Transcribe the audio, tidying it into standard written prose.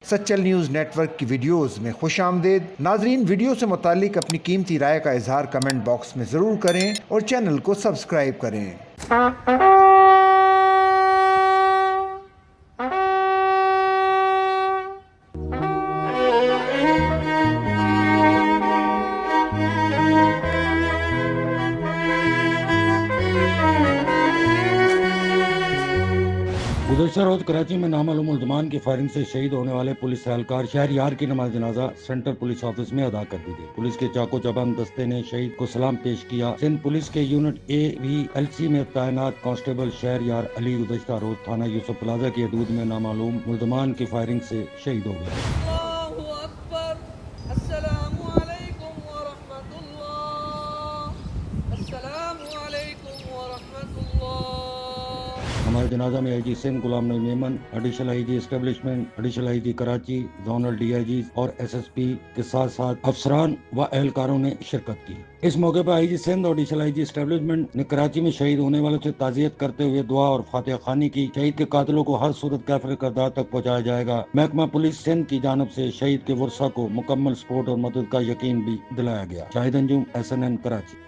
Sachal news net work کی videos میں خوش آمدید۔ ناظرین، ویڈیو سے متعلق اپنی قیمتی رائے کا اظہار کمنٹ باکس میں ضرور کریں اور چینل کو سبسکرائب کریں۔ گزشتہ روز کراچی میں نامعلوم ملزمان کی فائرنگ سے شہید ہونے والے پولیس اہلکار شہریار کی نماز جنازہ سینٹرل پولیس آفس میں ادا کر دی گئی۔ پولیس کے چاقو چبند دستے نے شہید کو سلام پیش کیا۔ سندھ پولیس کے یونٹ AVLC میں تعینات کانسٹیبل شہریار علی گزشتہ روز تھانہ یوسف پلازا کی حدود میں نامعلوم ملزمان کی فائرنگ سے شہید ہو گئے۔ ہمارے جنازہ میں IG سندھ غلام نبی Memon, additional IG establishment, additional IG Karachi, zonal DIGs اور SSP کے ساتھ ساتھ افسران و اہلکاروں نے شرکت کی۔ اس موقع پر IG سندھ اور ایڈیشنل IG اسٹیبلشمنٹ نے کراچی میں شہید ہونے والوں سے تعزیت کرتے ہوئے دعا اور فاتحہ خوانی کی۔ شہید کے قاتلوں کو ہر صورت کیفر کردار تک پہنچایا جائے گا۔ محکمہ پولیس سندھ کی جانب سے شہید کے ورثاء کو مکمل سپورٹ اور مدد کا یقین بھی دلایا گیا۔ شاہد انجم SNN کراچی۔